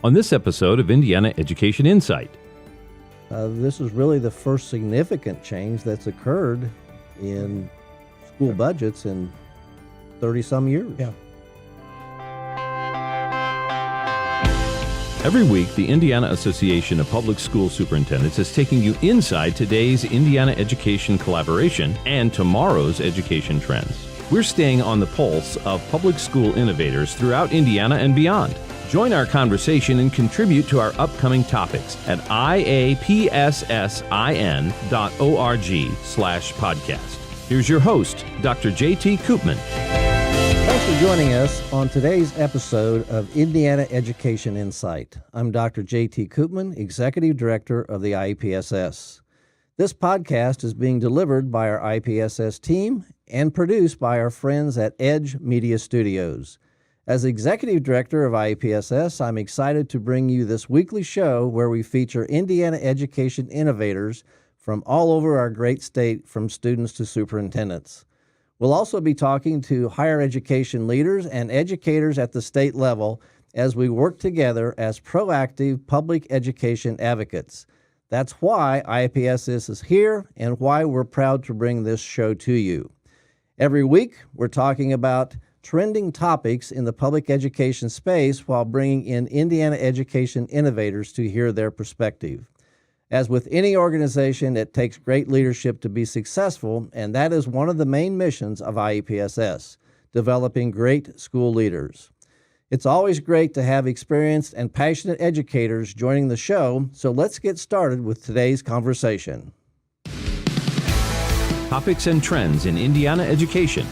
on this episode of Indiana Education Insight. This is really the first significant change that's occurred in school budgets in 30-some years. Yeah. Every week, the Indiana Association of Public School Superintendents is taking you inside today's Indiana education collaboration and tomorrow's education trends. We're staying on the pulse of public school innovators throughout Indiana and beyond. Join our conversation and contribute to our upcoming topics at IAPSSIN.org/podcast. Here's your host, Dr. J.T. Coopman. Thanks for joining us on today's episode of Indiana Education Insight. I'm Dr. J.T. Coopman, Executive Director of the IAPSS. This podcast is being delivered by our IAPSS team and produced by our friends at Edge Media Studios. As Executive Director of IAPSS, I'm excited to bring you this weekly show where we feature Indiana education innovators from all over our great state, from students to superintendents. We'll also be talking to higher education leaders and educators at the state level as we work together as proactive public education advocates. That's why IAPSS is here and why we're proud to bring this show to you. Every week, we're talking about trending topics in the public education space while bringing in Indiana education innovators to hear their perspective. As with any organization, it takes great leadership to be successful, and that is one of the main missions of IAPSS, developing great school leaders. It's always great to have experienced and passionate educators joining the show, so let's get started with today's conversation. Topics and trends in Indiana education.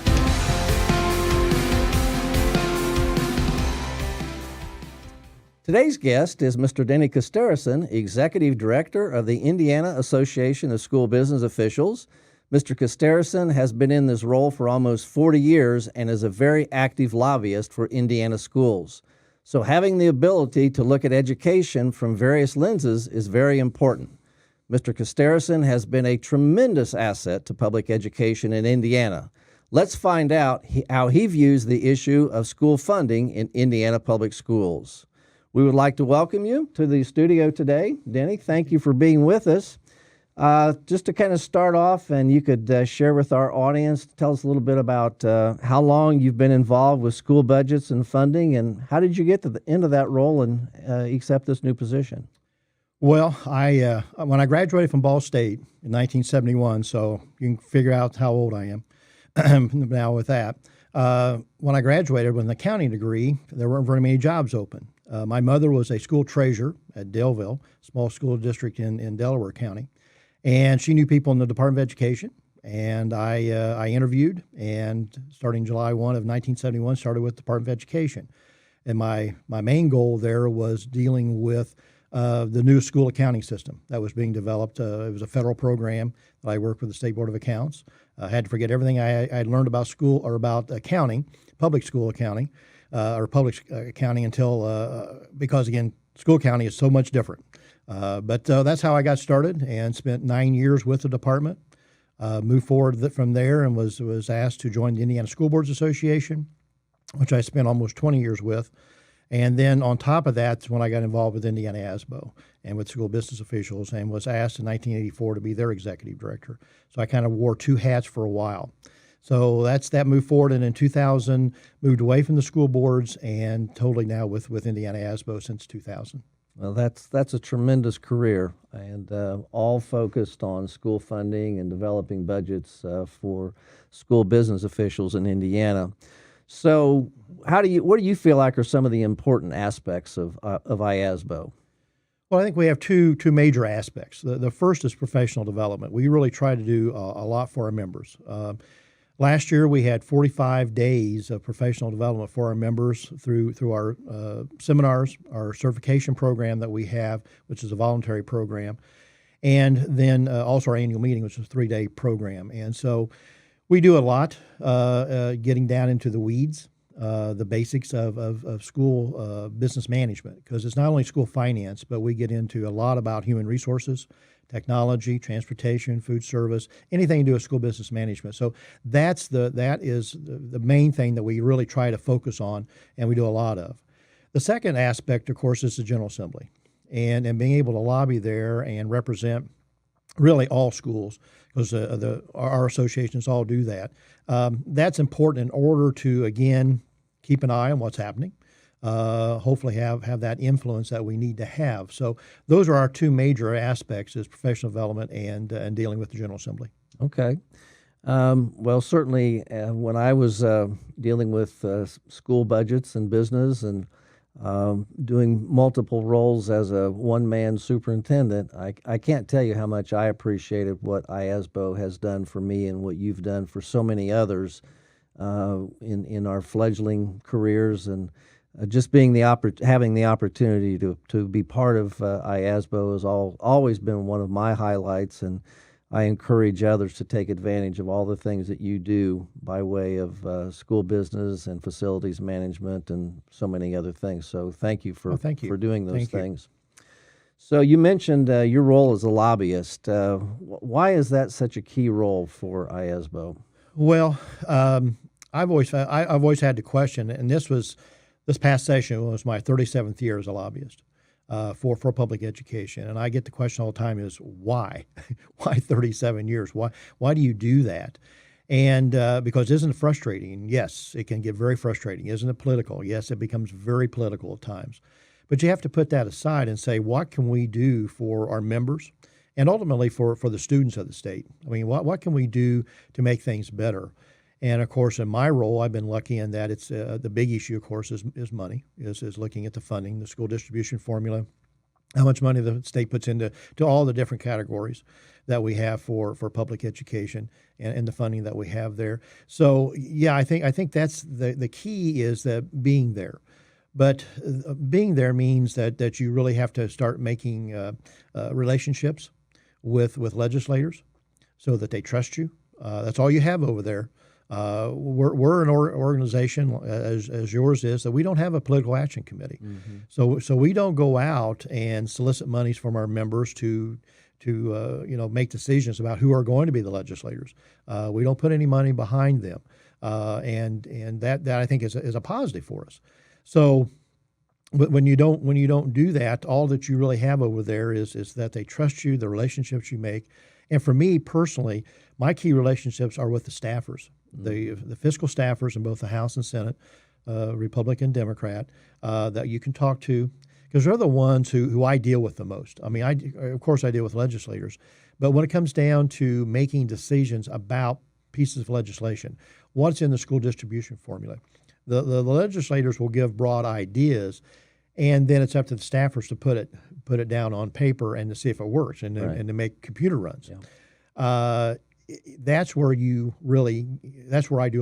Today's guest is Mr. Denny Costerison, Executive Director of the Indiana Association of School Business Officials. Mr. Costerison has been in this role for almost 40 years and is a very active lobbyist for Indiana schools. So having the ability to look at education from various lenses is very important. Mr. Costerison has been a tremendous asset to public education in Indiana. Let's find out how he views the issue of school funding in Indiana public schools. We would like to welcome you to the studio today. Denny, thank you for being with us. Just to kind of start off, and you could share with our audience, tell us a little bit about how long you've been involved with school budgets and funding, and how did you get to the end of that role and accept this new position? Well, when I graduated from Ball State in 1971, so you can figure out how old I am now with that. When I graduated with an accounting degree, there weren't very many jobs open. My mother was a school treasurer at Daleville, small school district in Delaware County, and she knew people in the Department of Education. And I interviewed, and starting July 1 of 1971, started with the Department of Education. And my main goal there was dealing with the new school accounting system that was being developed. It was a federal program that I worked with the State Board of Accounts. I had to forget everything I had learned about school or about accounting, public school accounting, or public accounting until, because again, school accounting is so much different. But that's how I got started and spent 9 years with the department. Moved forward from there and was asked to join the Indiana School Boards Association, which I spent almost 20 years with. And then on top of that, when I got involved with Indiana ASBO and with school business officials, and was asked in 1984 to be their executive director. So I kind of wore two hats for a while. So that moved forward, and in 2000, moved away from the school boards and totally now with Indiana ASBO since 2000. Well, that's a tremendous career, and all focused on school funding and developing budgets for school business officials in Indiana. So what do you feel like are some of the important aspects of IASBO? Well, I think we have two major aspects. The first is professional development. We really try to do a lot for our members. Last year, we had 45 days of professional development for our members through our seminars, our certification program that we have, which is a voluntary program, and then also our annual meeting, which is a 3-day program. And so we do a lot getting down into the weeds, the basics of school business management, because it's not only school finance, but we get into a lot about human resources, technology, transportation, food service, anything to do with school business management. So that is the main thing that we really try to focus on, and we do a lot of. The second aspect, of course, is the General Assembly, and being able to lobby there and represent really all schools, because our associations all do that. That's important in order to, again, keep an eye on what's happening, hopefully have that influence that we need to have. So those are our two major aspects, is professional development and dealing with the General Assembly. Okay. Well, certainly when I was dealing with school budgets and business and doing multiple roles as a one-man superintendent, I can't tell you how much I appreciated what IASBO has done for me and what you've done for so many others in our fledgling careers, and just being having the opportunity to be part of IASBO has always been one of my highlights, and I encourage others to take advantage of all the things that you do by way of school business and facilities management and so many other things. So thank you for doing those things. So you mentioned your role as a lobbyist. Why is that such a key role for IASBO? Well, I've always had to question, and this past session was my 37th year as a lobbyist for public education, and I get the question all the time: is why? Why 37 years? Why do you do that? And because isn't it frustrating? Yes, it can get very frustrating. Isn't it political? Yes, it becomes very political at times. But you have to put that aside and say, what can we do for our members, and ultimately for the students of the state? I mean, what can we do to make things better? And of course, in my role, I've been lucky in that it's the big issue, of course, is money, is looking at the funding, the school distribution formula, how much money the state puts into all the different categories that we have for public education and the funding that we have there. So yeah, I think that's the key, is that being there. But being there means that you really have to start making relationships with legislators so that they trust you. That's all you have over there. We're an organization, as yours is, that we don't have a political action committee. Mm-hmm. So we don't go out and solicit monies from our members to make decisions about who are going to be the legislators. We don't put any money behind them, and that I think is a positive for us. So when you don't do that, all that you really have over there is that they trust you, the relationships you make. And for me personally, my key relationships are with the staffers, the fiscal staffers in both the House and Senate, Republican, Democrat, that you can talk to, because they're the ones who I deal with the most. I mean, of course I deal with legislators, but when it comes down to making decisions about pieces of legislation, what's in the school distribution formula, the legislators will give broad ideas, and then it's up to the staffers to put it down on paper and to see if it works, and to make computer runs. Yeah. That's where I do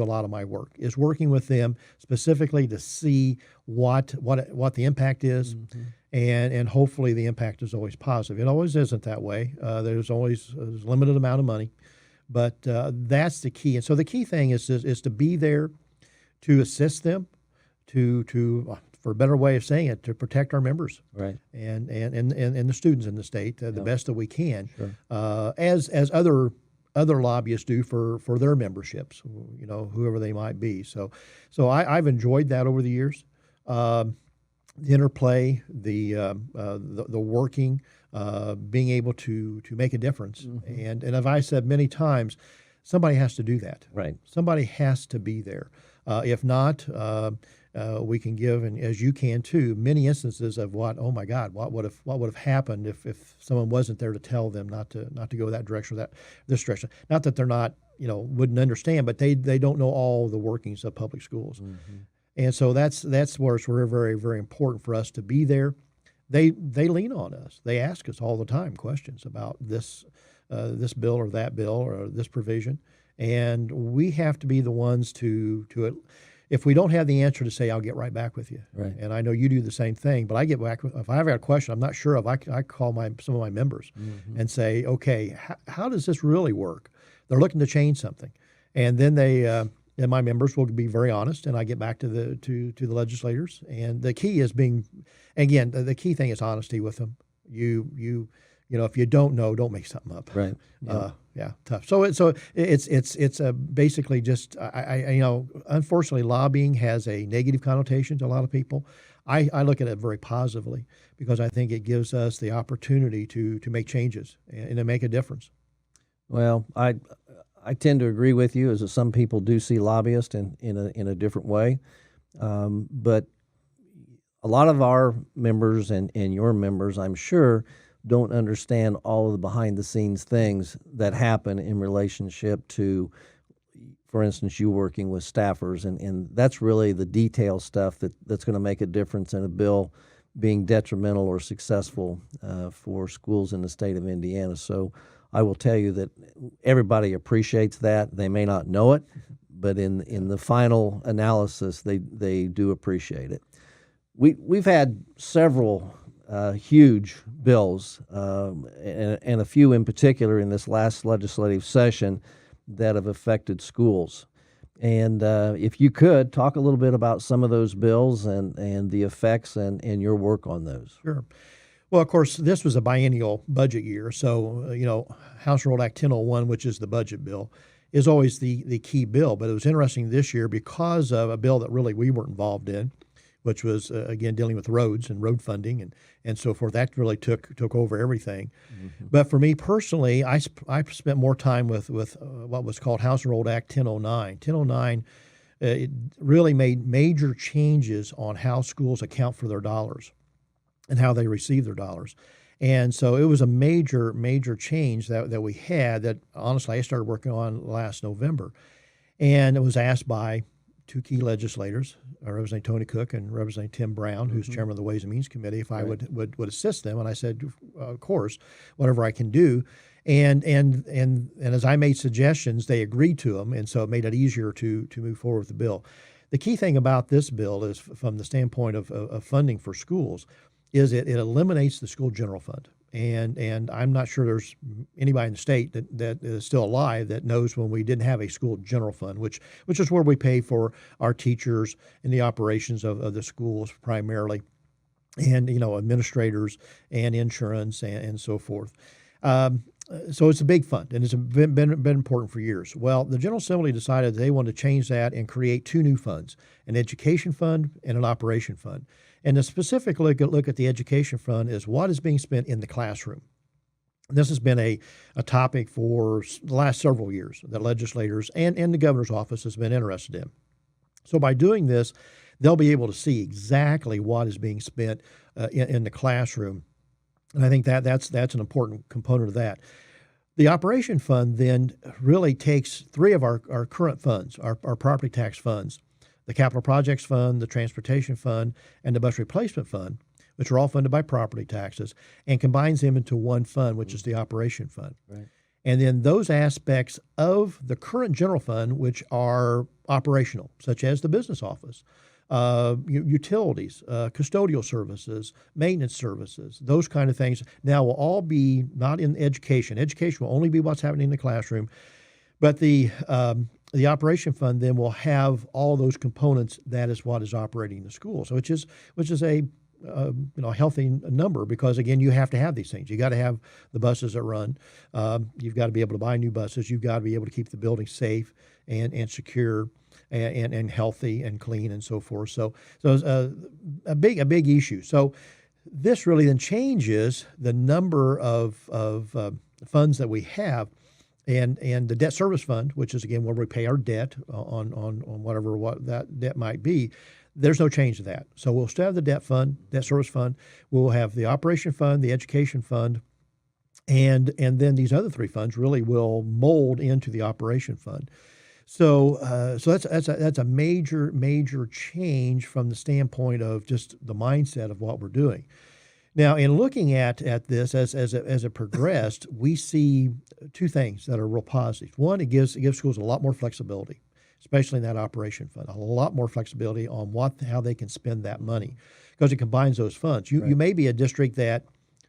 a lot of my work, is working with them specifically to see what the impact is, mm-hmm. and hopefully the impact is always positive. It always isn't that way. There's always a limited amount of money, but that's the key. And so the key thing is to be there to assist them, to for a better way of saying it, to protect our members, right, and the students in the state the best that we can, sure. As other lobbyists do for their memberships, whoever they might be. So I've enjoyed that over the years. The interplay, the working, being able to make a difference, mm-hmm. and as I said many times, somebody has to do that. Right. Somebody has to be there. If not, we can give, and as you can too, many instances of what would have happened if someone wasn't there to tell them not to go that direction or this direction. Not that they're not wouldn't understand, but they don't know all the workings of public schools, mm-hmm. and so that's where it's very, very, very important for us to be there. They lean on us. They ask us all the time questions about this bill or that bill or this provision, and we have to be the ones to if we don't have the answer, to say, I'll get right back with you. Right. And I know you do the same thing, but I get back if I have a question I'm not sure of, I call some of my members, mm-hmm. and say, okay, how does this really work? They're looking to change something, and then and my members will be very honest, and I get back to the legislators. And the key is the key thing is honesty with them. You if you don't know, don't make something up. Right. Yeah. Tough. So it's basically just I unfortunately, lobbying has a negative connotation to a lot of people. I look at it very positively because I think it gives us the opportunity to make changes and to make a difference. Well, I tend to agree with you, as that some people do see lobbyists in a different way, but a lot of our members and your members, I'm sure, don't understand all of the behind-the-scenes things that happen in relationship to, for instance, you working with staffers, and that's really the detail stuff that's going to make a difference in a bill being detrimental or successful for schools in the state of Indiana. So I will tell you that everybody appreciates that. They may not know it, but in the final analysis, they do appreciate it. We've had several huge bills, and a few in particular in this last legislative session that have affected schools. And if you could, talk a little bit about some of those bills and the effects and your work on those. Sure. Well, of course, this was a biennial budget year. So, House Enrolled Act 1001, which is the budget bill, is always the key bill. But it was interesting this year because of a bill that really we weren't involved in, which was, again, dealing with roads and road funding and so forth. That really took over everything. Mm-hmm. But for me personally, I spent more time with what was called House Enrolled Act 1009. 1009, it really made major changes on how schools account for their dollars and how they receive their dollars. And so it was a major change that we had that, honestly, I started working on last November. And it was asked by two key legislators, Representative Tony Cook and Representative Tim Brown, who's chairman of the Ways and Means Committee, if I would assist them. And I said, of course, whatever I can do. And as I made suggestions, they agreed to them, and so it made it easier to move forward with the bill. The key thing about this bill is, from the standpoint of funding for schools, is it eliminates the school general fund. And I'm not sure there's anybody in the state that is still alive that knows when we didn't have a school general fund, which is where we pay for our teachers and the operations of the schools primarily, and administrators and insurance and so forth. So it's a big fund, and it's been important for years. Well, the General Assembly decided they wanted to change that and create two new funds, an education fund and an operation fund. And the specific look at the education fund is what is being spent in the classroom. This has been a topic for the last several years that legislators and the governor's office has been interested in. So by doing this, they'll be able to see exactly what is being spent in the classroom. And I think that's an important component of that. The operation fund then really takes three of our current funds, our property tax funds, the capital projects fund, the transportation fund, and the bus replacement fund, which are all funded by property taxes, and combines them into one fund, which is the operation fund. Right. And then those aspects of the current general fund, which are operational, such as the business office, utilities, custodial services, maintenance services, those kind of things, now will all be not in education. Education will only be what's happening in the classroom, but the operation fund then will have all those components. That is what is operating the school. So which is a healthy number, because again, you have to have these things. You got to have the buses that run. You've got to be able to buy new buses. You've got to be able to keep the building safe and secure and healthy and clean and so forth. So it's a big issue. So this really then changes the number of funds that we have. And the debt service fund, which is, again, where we pay our debt on what that debt might be, there's no change to that. So we'll still have the debt service fund. We'll have the operation fund, the education fund, and then these other three funds really will mold into the operation fund. So that's a major change from the standpoint of just the mindset of what we're doing. Now, in looking at this as it progressed, we see two things that are real positive. One, it gives schools a lot more flexibility, especially in that operation fund, a lot more flexibility on how they can spend that money, because it combines those funds. You may be a district that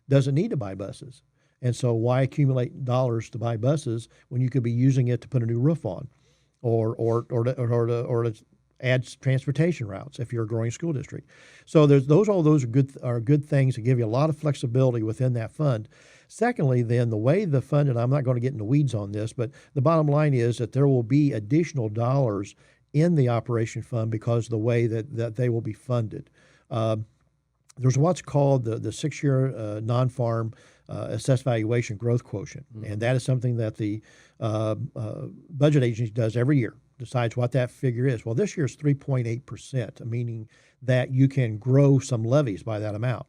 doesn't need to buy buses, and so why accumulate dollars to buy buses when you could be using it to put a new roof on, or to add transportation routes if you're a growing school district. So all those are good things to give you a lot of flexibility within that fund. Secondly, then, the way the fund, and I'm not going to get into weeds on this, but the bottom line is that there will be additional dollars in the operation fund because of the way that they will be funded. There's what's called the 6-year non-farm assessed valuation growth quotient, and that is something that the budget agency does every year, decides what that figure is. Well, this year is 3.8%, meaning that you can grow some levies by that amount.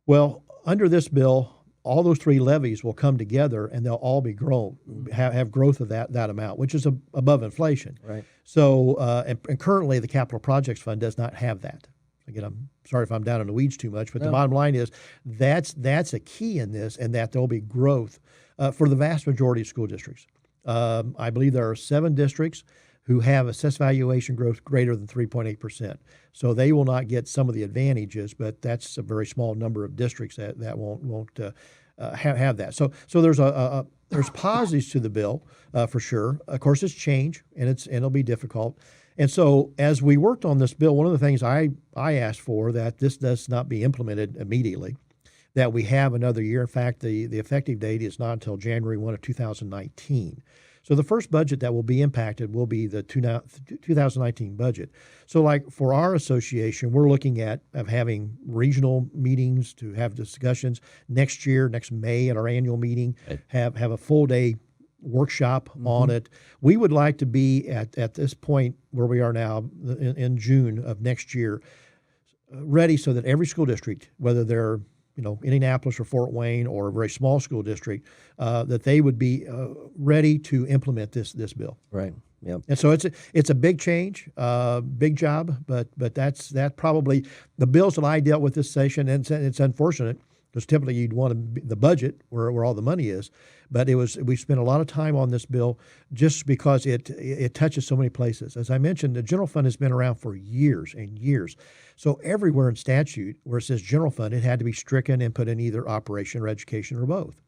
Well, under this bill, all those three levies will come together and they'll all be grown, have growth of that amount, which is above inflation. Right. So, and currently the Capital Projects Fund does not have that. Again, I'm sorry if I'm down in the weeds too much, but the bottom line is that's a key in this, and that there'll be growth for the vast majority of school districts. I believe there are 7 districts who have assessed valuation growth greater than 3.8%. So they will not get some of the advantages, but that's a very small number of districts that won't have that. So there's positives to the bill for sure. Of course, it's change, and it'll be difficult. And so as we worked on this bill, one of the things I asked for that this does not be implemented immediately, that we have another year. In fact, the effective date is not until January 1 of 2019. So the first budget that will be impacted will be the 2019 budget. So like for our association, we're looking at having regional meetings to have discussions next year, next May at our annual meeting, have a full day workshop on it. We would like to be at this point where we are now in June of next year, ready so that every school district, whether they're Indianapolis or Fort Wayne or a very small school district, that they would be ready to implement this bill. Right. Yep. And so it's a big change, big job, but that's probably the bills that I dealt with this session, and it's unfortunate because typically you'd want the budget where all the money is, but we spent a lot of time on this bill just because it touches so many places. As I mentioned, the general fund has been around for years and years. So everywhere in statute where it says general fund, it had to be stricken and put in either operation or education or both.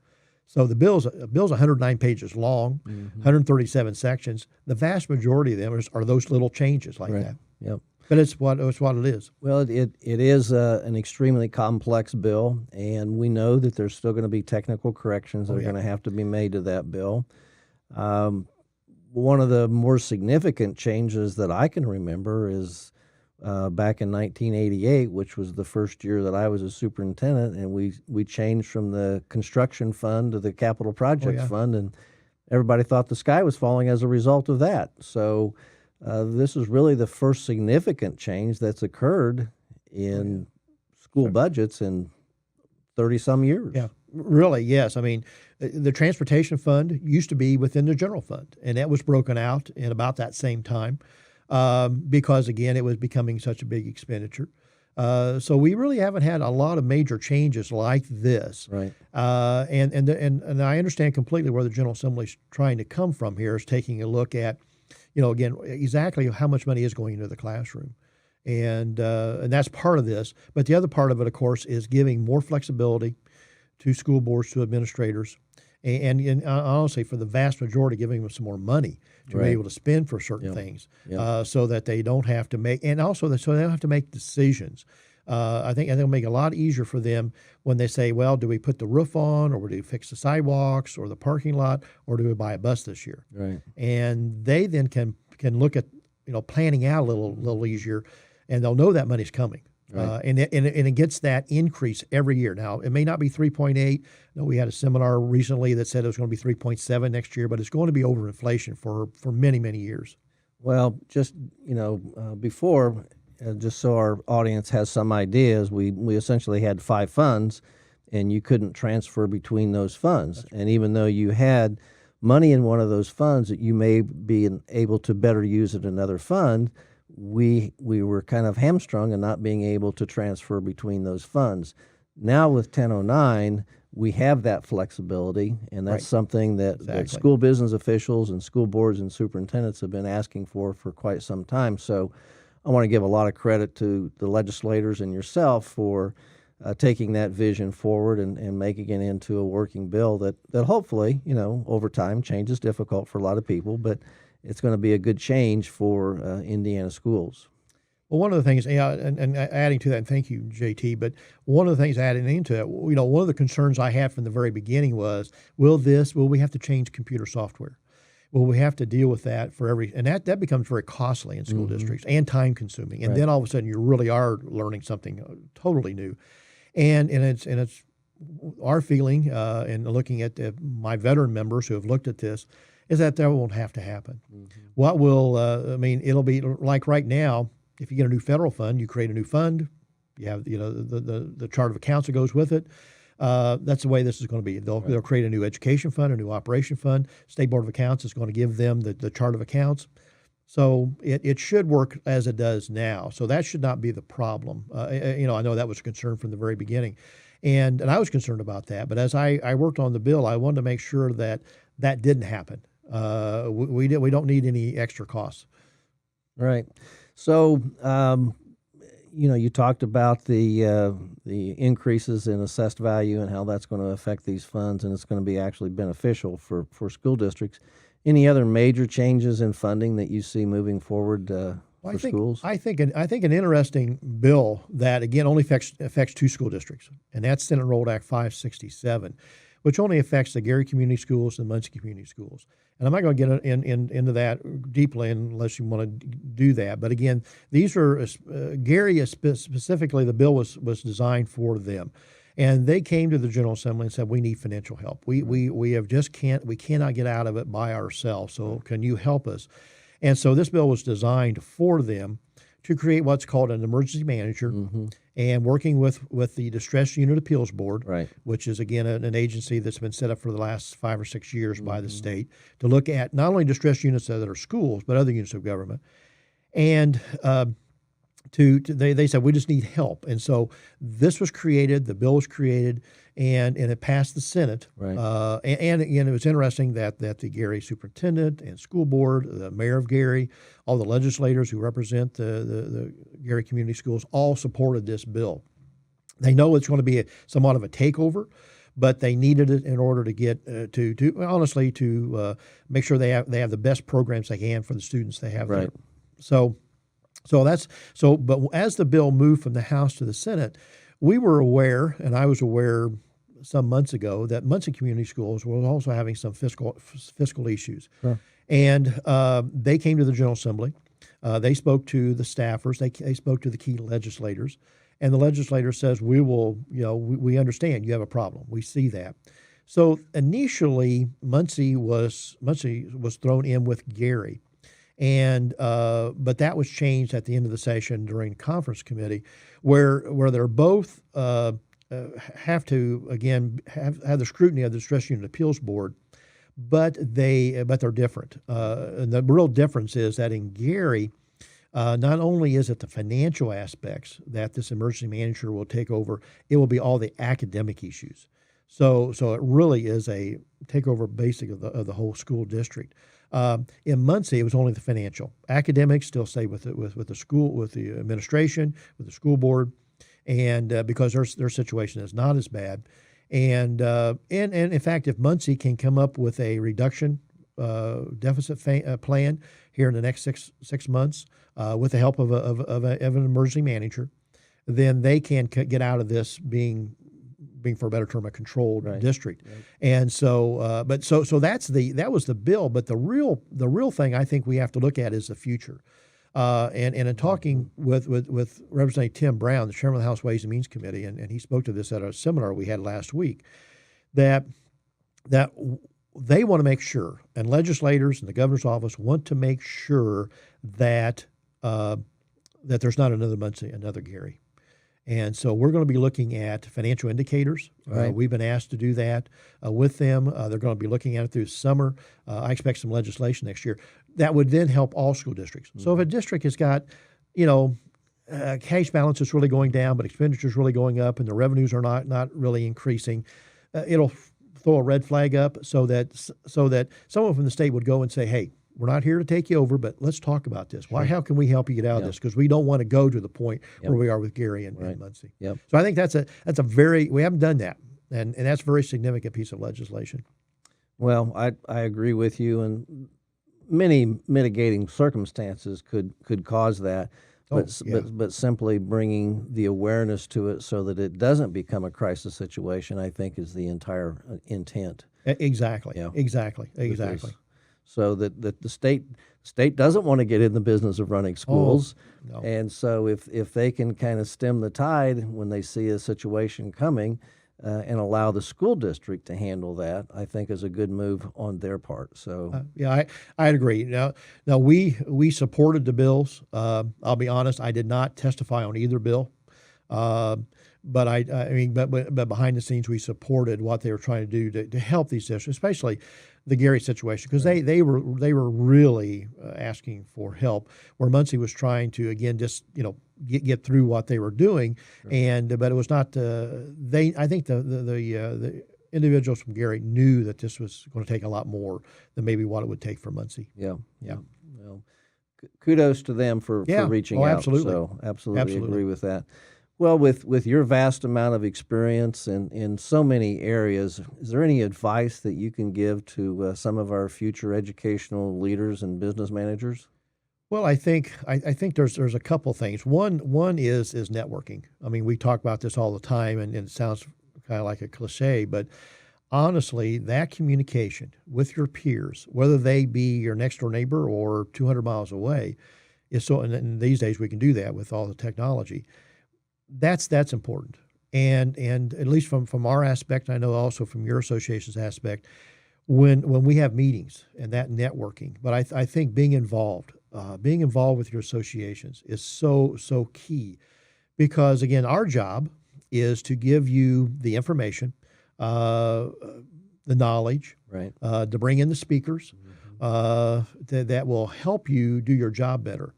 So the bill's 109 pages long, 137 sections. The vast majority of them are those little changes like that. Yep. But it's what it is. Well, it is an extremely complex bill, and we know that there's still going to be technical corrections that are going to have to be made to that bill. One of the more significant changes that I can remember is back in 1988, which was the first year that I was a superintendent, and we changed from the construction fund to the capital projects fund, and everybody thought the sky was falling as a result of that. So this is really the first significant change that's occurred in school budgets in 30-some years. Yeah, really, yes. I mean, the transportation fund used to be within the general fund, and that was broken out in about that same time because, again, it was becoming such a big expenditure. So we really haven't had a lot of major changes like this. Right. And I understand completely where the General Assembly is trying to come from here, is taking a look at, again, exactly how much money is going into the classroom. And that's part of this. But the other part of it, of course, is giving more flexibility to school boards, to administrators, and honestly, for the vast majority, giving them some more money to be able to spend for certain things, so that they don't have to make, and also so they don't have to make decisions. I think it'll make it a lot easier for them when they say, well, do we put the roof on, or do we fix the sidewalks or the parking lot, or do we buy a bus this year? Right. And they then can look at planning out a little easier, and they'll know that money's coming. Right. And it gets that increase every year. Now, it may not be 3.8. No, we had a seminar recently that said it was going to be 3.7 next year, but it's going to be over inflation for many, many years. Well, just, before, just so our audience has some ideas, we essentially had 5 funds, and you couldn't transfer between those funds. That's right. And even though you had money in one of those funds that you may be able to better use in another fund, we were kind of hamstrung in not being able to transfer between those funds. Now with 1009, we have that flexibility, and that's something that school business officials and school boards and superintendents have been asking for quite some time. So I want to give a lot of credit to the legislators and yourself for taking that vision forward and making it into a working bill that hopefully, over time, change is difficult for a lot of people, but it's going to be a good change for Indiana schools. Well, one of the things, and adding to that, and thank you, JT, but one of the things adding into it, one of the concerns I had from the very beginning was, will we have to change computer software? Well, we have to deal with that and that becomes very costly in school districts and time consuming. And then all of a sudden you really are learning something totally new. And it's our feeling, and looking at my veteran members who have looked at this, is that won't have to happen. What will, it'll be like right now, if you get a new federal fund, you create a new fund, you have, the chart of accounts that goes with it. That's the way this is going to be. They'll create a new education fund, a new operation fund. State Board of Accounts is going to give them the chart of accounts. So it should work as it does now. So that should not be the problem. I know that was a concern from the very beginning. And I was concerned about that. But as I worked on the bill, I wanted to make sure that didn't happen. We don't need any extra costs. Right. So, you talked about the increases in assessed value and how that's going to affect these funds, and it's going to be actually beneficial for school districts. Any other major changes in funding that you see moving forward for schools? I think an interesting bill that, again, only affects two school districts, and that's Tenant Rollback 567, which only affects the Gary Community Schools and Muncie Community Schools. And I'm not going to get into that deeply unless you want to do that. But again, these are Gary specifically. The bill was designed for them, and they came to the General Assembly and said, "We need financial help. We cannot get out of it by ourselves. So can you help us?" And so this bill was designed for them to create what's called an emergency manager, and working with the Distress Unit Appeals Board, which is, again, an agency that's been set up for the last 5 or 6 years by the state to look at not only distress units that are schools, but other units of government. And they said, we just need help. And so this was created, the bill was created, and it passed the Senate. And again, it was interesting that the Gary superintendent and school board, the mayor of Gary, all the legislators who represent the Gary Community Schools all supported this bill. They know it's going to be somewhat of a takeover, but they needed it in order to get to make sure they have the best programs they can for the students they have there. But as the bill moved from the House to the Senate, we were aware, and I was aware some months ago, that Muncie Community Schools were also having some fiscal issues. And they came to the General Assembly. They spoke to the staffers. They spoke to the key legislators. And the legislator says, we understand you have a problem. We see that. So initially, Muncie was thrown in with Gary. And but that was changed at the end of the session during the conference committee, where they're both have to, again, have the scrutiny of the Distress Unit Appeals Board, but they're different. And the real difference is that in Gary, not only is it the financial aspects that this emergency manager will take over, it will be all the academic issues. So it really is a takeover, basic of the whole school district. In Muncie, it was only the financial. Academics still stay with the school, with the administration, with the school board, and because their situation is not as bad. And in fact, if Muncie can come up with a reduction deficit plan here in the next six months, with the help of an emergency manager, then they can get out of this being, for a better term, a controlled district. And so, so that was the bill. But the real thing I think we have to look at is the future. And in talking with Representative Tim Brown, the chairman of the House Ways and Means Committee, and he spoke to this at a seminar we had last week, that they want to make sure, and legislators and the governor's office want to make sure that that there's not another Muncie, another Gary. And so we're going to be looking at financial indicators. We've been asked to do that with them. They're going to be looking at it through summer. I expect some legislation next year that would then help all school districts. So if a district has got, cash balance is really going down, but expenditures really going up, and the revenues are not really increasing, it'll throw a red flag up so that someone from the state would go and say, hey, we're not here to take you over, but let's talk about this. How can we help you get out of this? Because we don't want to go to the point where we are with Gary and Muncie. So I think that's a very, we haven't done that, and that's a very significant piece of legislation. Well, I agree with you, and many mitigating circumstances could cause that, but simply bringing the awareness to it so that it doesn't become a crisis situation, I think, is the entire intent. Exactly. Exactly. so that the state doesn't want to get in the business of running schools. No. And so if they can kind of stem the tide when they see a situation coming and allow the school district to handle that, I think is a good move on their part. So yeah, I agree. Now we supported the bills. I'll be honest, I did not testify on either bill. But but behind the scenes, we supported what they were trying to do to help these districts, especially the Gary situation, because they were really asking for help. Where Muncie was trying to again just get through what they were doing, but it was not. I think the individuals from Gary knew that this was going to take a lot more than maybe what it would take for Muncie. Yeah. Well, kudos to them for reaching out. Absolutely. So absolutely agree with that. Well, with your vast amount of experience in so many areas, is there any advice that you can give to some of our future educational leaders and business managers? Well, I think there's a couple things. One is networking. I mean, we talk about this all the time, and it sounds kind of like a cliche, but honestly, that communication with your peers, whether they be your next door neighbor or 200 miles away, is so. And these days we can do that with all the technology. That's important, and at least from our aspect, I know also from your association's aspect, when we have meetings and that networking. But I think being involved with your associations is so key, because again, our job is to give you the information, the knowledge, right? To bring in the speakers that will help you do your job better,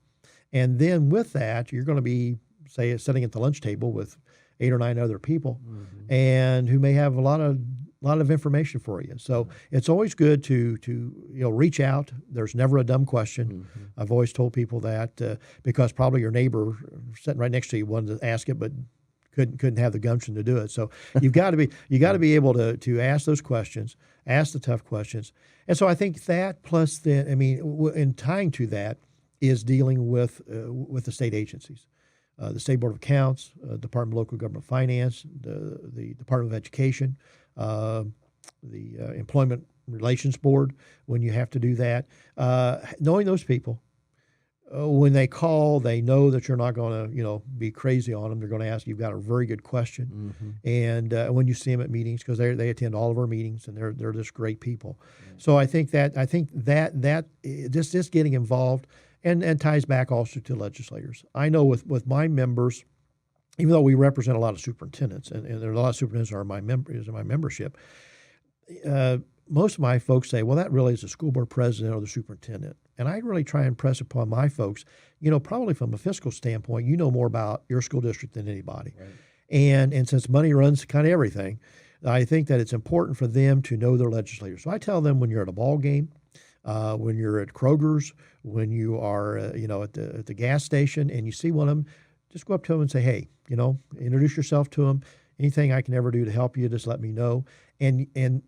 and then with that, you're going to be sitting at the lunch table with 8 or 9 other people, and who may have a lot of information for you. So it's always good to reach out. There's never a dumb question. I've always told people that because probably your neighbor sitting right next to you wanted to ask it, but couldn't have the gumption to do it. So you got to be able to ask those questions, ask the tough questions. And so I think that plus in tying to that is dealing with the state agencies. The State Board of Accounts, Department of Local Government Finance, the Department of Education, the Employment Relations Board, when you have to do that. Knowing those people, when they call, they know that you're not going to be crazy on them. They're going to ask, you've got a very good question. And when you see them at meetings, because they attend all of our meetings, and they're just great people. So I think that just getting involved. And ties back also to legislators. I know with my members, even though we represent a lot of superintendents, and there are a lot of superintendents are in my membership, most of my folks say, well, that really is the school board president or the superintendent. And I really try and impress upon my folks, probably from a fiscal standpoint, you know more about your school district than anybody. Right. And since money runs kind of everything, I think that it's important for them to know their legislators. So I tell them when you're at a ball game, when you're at Kroger's, when you are, at the gas station, and you see one of them, just go up to them and say, hey, introduce yourself to them. Anything I can ever do to help you, just let me know. And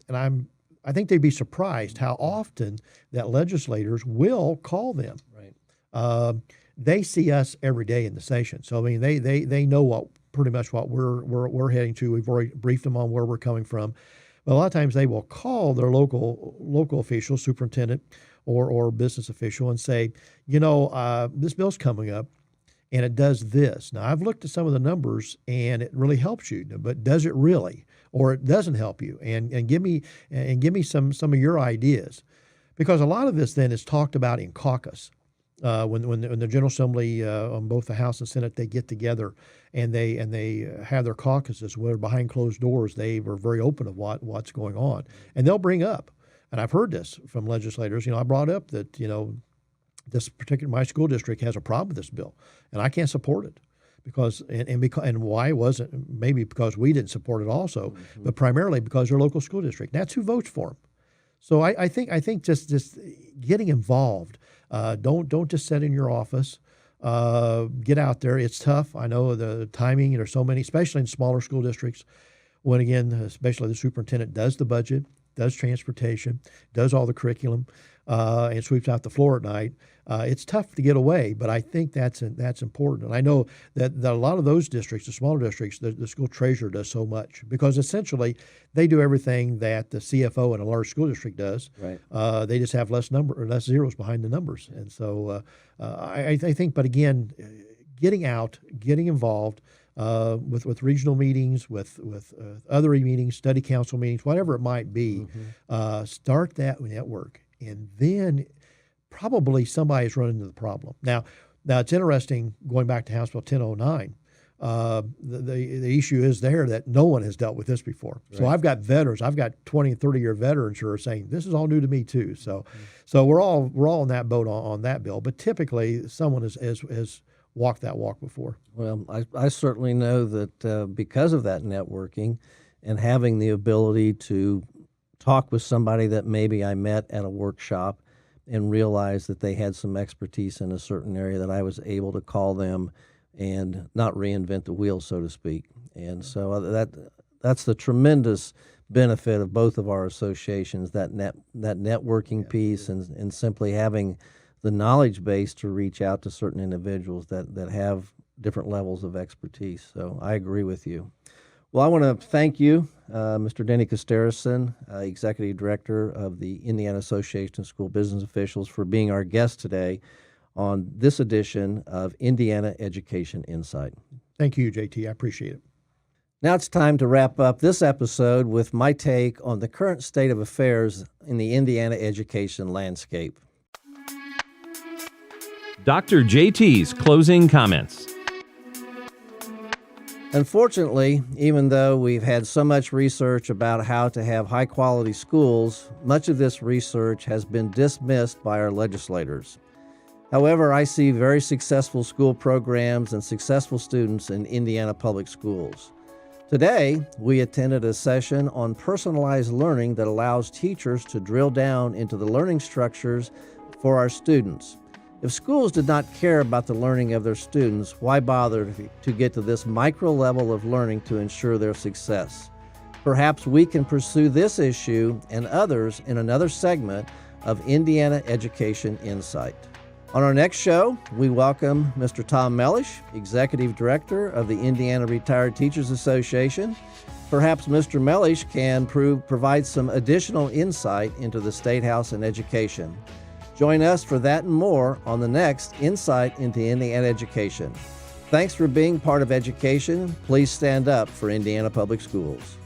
I think they'd be surprised how often that legislators will call them. Right. They see us every day in the session, so they know pretty much what we're heading to. We've already briefed them on where we're coming from. But a lot of times they will call their local official, superintendent or business official, and say, this bill's coming up, and it does this. Now, I've looked at some of the numbers, and it really helps you, but does it really? Or it doesn't help you? And give me some of your ideas, because a lot of this then is talked about in caucus. When the General Assembly on both the House and Senate, they get together and they have their caucuses where behind closed doors they were very open of what's going on, and they'll bring up, and I've heard this from legislators. I brought up that this particular my school district has a problem with this bill, and I can't support it because why wasn't maybe because we didn't support it also, but primarily because their local school district. That's who votes for them. So I think just getting involved. Don't just sit in your office. Get out there. It's tough. I know the timing. There's so many, especially in smaller school districts, when again, especially the superintendent does the budget, does transportation, does all the curriculum. and sweeps out the floor at night, it's tough to get away, but I think that's important. And I know that a lot of those districts, the smaller districts, the school treasurer does so much because essentially they do everything that the CFO in a large school district does. Right. They just have less zeros behind the numbers. And so I think, but again, getting out, getting involved with regional meetings, with other meetings, study council meetings, whatever it might be, start that network, and then probably somebody's run into the problem. Now it's interesting, going back to House Bill 1009, the issue is there that no one has dealt with this before. Right. So I've got veterans, I've got 20 and 30-year veterans who are saying, this is all new to me too. So we're all in that boat on that bill, but typically someone has walked that walk before. Well, I certainly know that because of that networking and having the ability to talk with somebody that maybe I met at a workshop and realize that they had some expertise in a certain area, that I was able to call them and not reinvent the wheel, so to speak. And so that's the tremendous benefit of both of our associations, that networking piece and simply having the knowledge base to reach out to certain individuals that have different levels of expertise. So I agree with you. Well, I want to thank you, Mr. Denny Costerison, Executive Director of the Indiana Association of School Business Officials, for being our guest today on this edition of Indiana Education Insight. Thank you, JT. I appreciate it. Now it's time to wrap up this episode with my take on the current state of affairs in the Indiana education landscape. Dr. JT's closing comments. Unfortunately, even though we've had so much research about how to have high-quality schools, much of this research has been dismissed by our legislators. However, I see very successful school programs and successful students in Indiana public schools. Today, we attended a session on personalized learning that allows teachers to drill down into the learning structures for our students. If schools did not care about the learning of their students, why bother to get to this micro level of learning to ensure their success? Perhaps we can pursue this issue and others in another segment of Indiana Education Insight. On our next show, we welcome Mr. Tom Mellish, Executive Director of the Indiana Retired Teachers Association. Perhaps Mr. Mellish can provide some additional insight into the State House and education. Join us for that and more on the next Insight into Indiana Education. Thanks for being part of education. Please stand up for Indiana Public Schools.